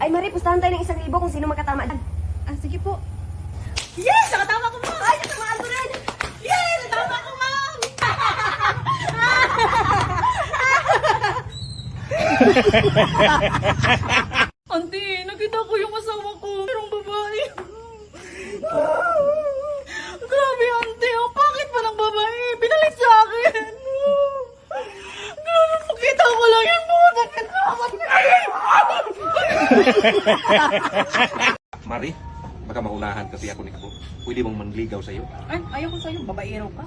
Ay, Mari, pustahan tayo ng 1,000 kung sino magkatama. Ah, sige po. Yes! Nakatama ko, ma'am! Ay, natamaan ko rin! Yes! Natama ko, ma'am! Auntie, nakita ko yung asawa ko. Merong babae. Grabe, auntie. Ang pangit pa ng babae. Pinalit sa akin. Grabe, makita ko lang yung buwan. Mari, baka maunahan kasi ako ni Kabo. Pwede mong manligaw sa'yo. Ay, ayaw ko sa'yo. Babaero ka.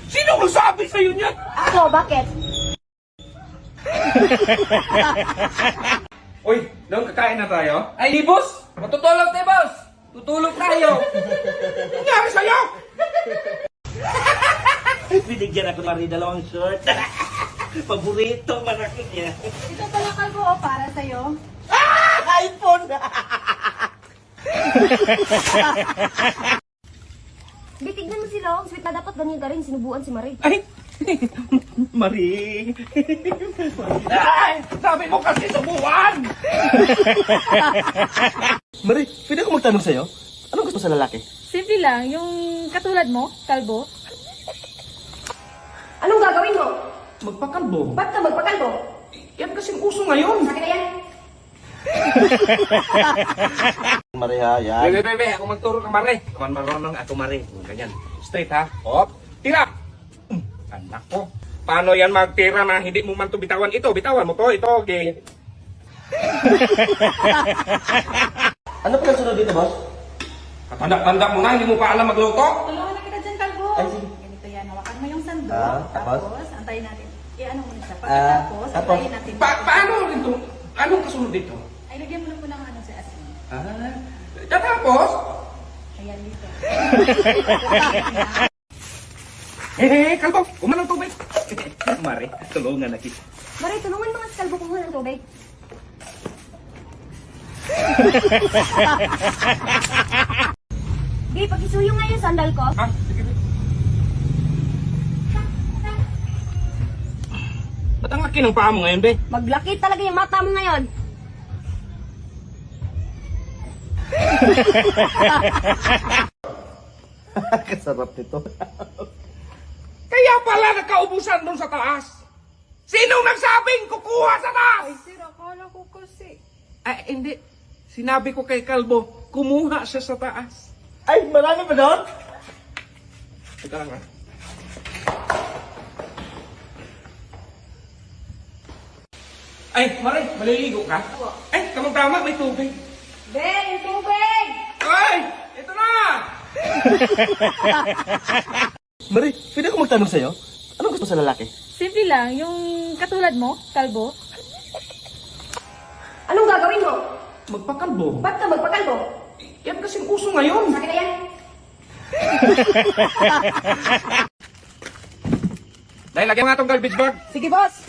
Sino magsabi sa'yo niyan? Ako, bakit? Uy, doon kakain na tayo? Ay, di boss! Matutulog tayo, boss! Tutulog tayo! Nangyari sa'yo? Binigyan ako Mari dalawang short. Paborito manakit niya. Ito pala kalbo, oh, para sa'yo. iPhone! Bitignan mo sila, ang sweet na dapat ganyan ka rin, sinubuan si Mari. Ay! Mari! Ay! Sabi mo kasi subuan! Mari, pwede ako magtanong sa'yo? Anong gusto mo sa lalaki? Simple lang, yung katulad mo, kalbo. Anong gagawin mo? Magpakalbo. Ba't ka magpakalbo? Yan kasing uso ngayon. Sa akin na yan. Mari ha, yan. Bebe, ako magturo ng Mari. Marunong ako Mari. Ganyan. Straight ha. Hop. Tira. Anak ko. Paano yan magtira na hindi mo man to bitawan? Ito, bitawan mo to. Ito, okay. Ano pa sunod dito, boss? Katanda-tanda mo na, hindi mo pa alam magluto? Tulungan na kita dyan, kalbo. Ay, sige. Ganito yan, hawakan mo yung sando. Tapos? Antayin natin. I-ano mo na siya. Tapos? Antayin natin. Paano ito? Anong kasunod dito? Ay, lagyan mo na po ng ano sa asin. Tapos? Ayan dito. Kalbo, kumanang tubig. Mari, tulungan na kita. Mari, tulungan mga si Kalbo kumuha ng tubig. Di, pag-isuyo nga yung sandal ko. Ah, sige. Ba't ang laki ng paa mo ngayon, be? Maglaki talaga yung mata mo ngayon. Kasarap nito. Kaya pala nagkaubusan doon sa taas. Sinong nagsabing kukuha sa taas? Ay, sir, akala ko kasi. Ay, hindi. Sinabi ko kay Kalbo, kumuha siya sa taas. Ay, marami pa doon? Ito lang ah. Ay, Mari, maliligo ka? Ay, tamang-tama, may tubig. Be, yung tubig! Ay, ito na! Mari, pwede ako magtanong sa'yo? Anong gusto mo sa lalaki? Simple lang, yung katulad mo, kalbo. Anong gagawin mo? Magpakalbo. Ba't ka magpakalbo? Yan kasing uso ngayon. Sa akin na yan. Dahil lagyan nga itong garbage bag. Sige, boss.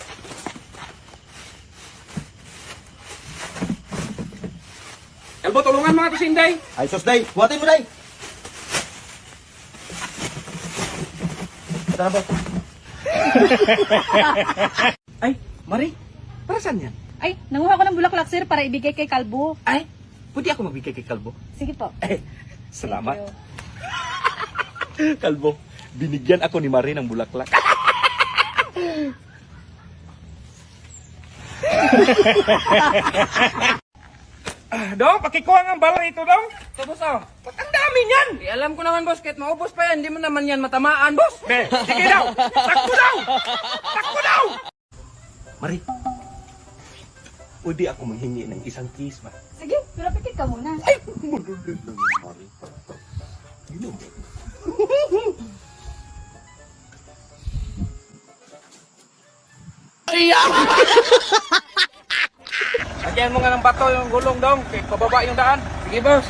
Kalbo, tulungan mga to si Inday. Ay, sus, Day! Buhatin mo, Day! Ito na, boss. Ay, Mari, para saan yan? Ay, nanguha ko ng bulaklak, sir, para ibigay kay kalbo. Ay, pwede ako magbigay kay Kalbo? Sige po. Eh, salamat. Thank Kalbo, binigyan ako ni Mari ng bulaklak. Dong, pakikuha nga ang bala ito, Dong. Boss, oh. Ba't ang dami niyan? Alam ko naman, boss, kahit maubos pa yan, hindi mo naman yan matamaan, boss. Be, sige daw. Takbo daw. Takbo daw. Mari, pwede ako manghingi ng isang kiss ba? Sige, pero pikit ka muna. Ay, marunong lang, Mari. Yun ang Lagyan mo nga ng bato yung gulong, dong. Kaya pababa yung daan. Sige, boss.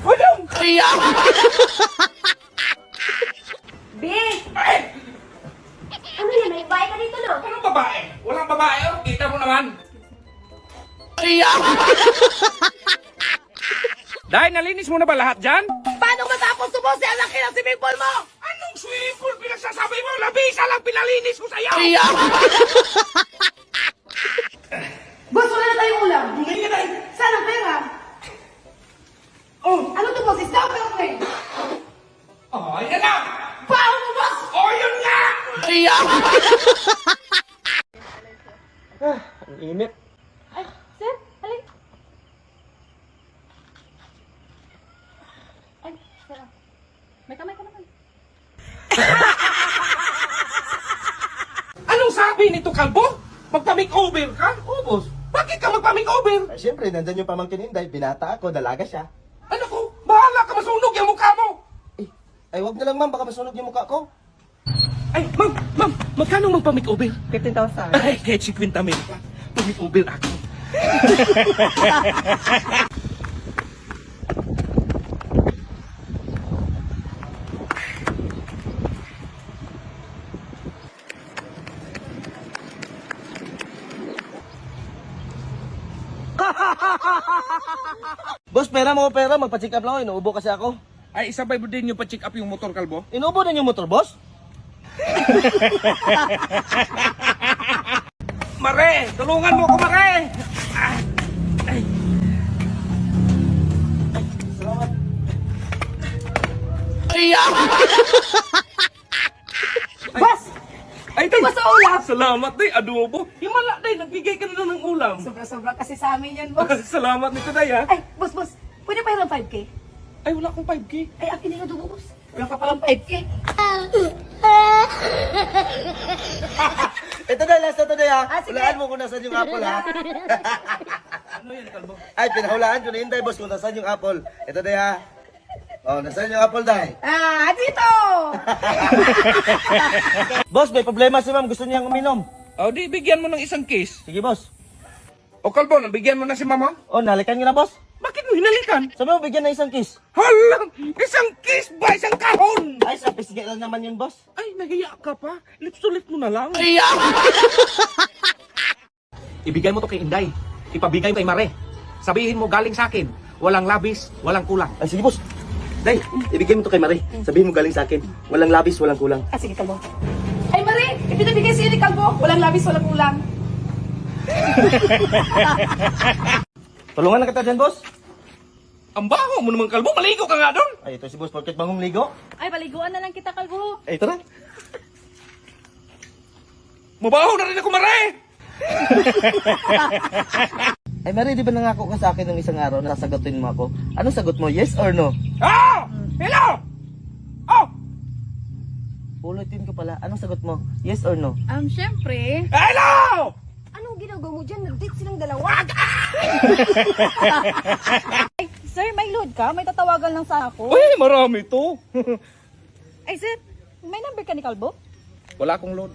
Wadong. Be! Ay, Ano yan? May bahay ka dito, no? anong babae? Walang babae, oh. Kita mo naman. Dahil nalinis mo na ba lahat dyan? Paano matapos boss, yan laki ng swimming pool mo! Anong swimming pool pinagsasabi mo? Labisa lang pinalinis ko sa'yo! Boss, wala na tayong ulam. Hindi ka na eh. Saan ang pera? Oh, Ano to, boss? Isda o perme? oh, yan na! Baon mo, boss! Oh, yun nga! Ang init. Ay, sir, halin. Ay, sir. May kamay ka naman. Anong sabi nito, Kalbo? Magpa-makeover ka? Oo, boss. Bakit ka magpa-makeover? Ay, siyempre, nandun yung pamangkin Inday. Binata ako, dalaga siya. Ano ko? Bahala ka masunog yung mukha mo! Ay, wag na lang, ma'am. Baka masunog yung mukha ko. Ay, ma'am, magkano magpa-makeover? 15,000. Ay, kahit 50 mil pa. Pa-makeover ako. Boss, pera mo, pera. Magpa-check up lang ako. Inuubo kasi ako. Ay, isabay mo din yung pa-check up yung motor, Kalbo? Inuubo din yung motor, boss? Mare! Tulungan mo ko, Mare! Salamat. Boss! Ay, tay! Boss, sa ulam! Salamat, day! Adobo! Himala, day! Nagbigay ka na ng ulam! Sobra-sobra kasi sa amin yan, boss. Salamat nito, day, ha? Ay, boss. Pwede pa hiram 5K? Ay, wala akong 5K. Ay, akin na yung dugo, boss. Wala ka palang 5K. Ito na, last na to na, ha? Ah, sige. Hulaan mo kung nasan yung apple, ha? Ano yan, Kalbo? Ay, pinahulaan ko na Inday, boss, kung nasan yung apple. Ito na, ha? Oh, nasan yung apple, day? Ah, dito! Boss, may problema si ma'am. Gusto niyang uminom. O, di, bigyan mo ng isang case. Sige, boss. O, Kalbo, nabigyan mo na si Mama? Oh, nalikan niyo na, boss. Bakit mo hinalikan? Sabi mo, bigyan na isang kiss. Hala! Isang case ba? Isang kahon! Ay, sa pisgay lang naman yun, boss. Ay, nahiya ka pa. Lips to lips mo na lang. Ibigay mo to kay Inday. Ipabigay mo kay Mare. Sabihin mo galing sa akin. Walang labis, walang kulang. Ay, sige, boss. Day, ibigay mo to kay Marie. Sabihin mo galing sa akin. Walang labis, walang kulang. Ah, sige, Kalbo. Ay, Marie! Ipinabigay sa'yo ni Kalbo. Walang labis, walang ulam. Tulungan na kita dyan, boss. Ang baho mo naman, Kalbo. Maligo ka nga doon. Ay, ito si boss. Porket bangong ligo. Ay, paliguan na lang kita, Kalbo. Ay, tara. Mabaho na rin ako, Mare. Ay, Marie, di ba nangako ka sa akin ng isang araw na sasagutin mo ako? Anong sagot mo? Yes or no? Oh! Hello! Oh! Ulitin ko pala. Anong sagot mo? Yes or no? Siyempre. Hello! Anong ginagawa mo dyan? Nag-date silang dalawa. Ay, sir, may load ka? May tatawagan lang sa ako. Uy, marami to. Ay, sir, may number ka ni Kalbo? Wala akong load.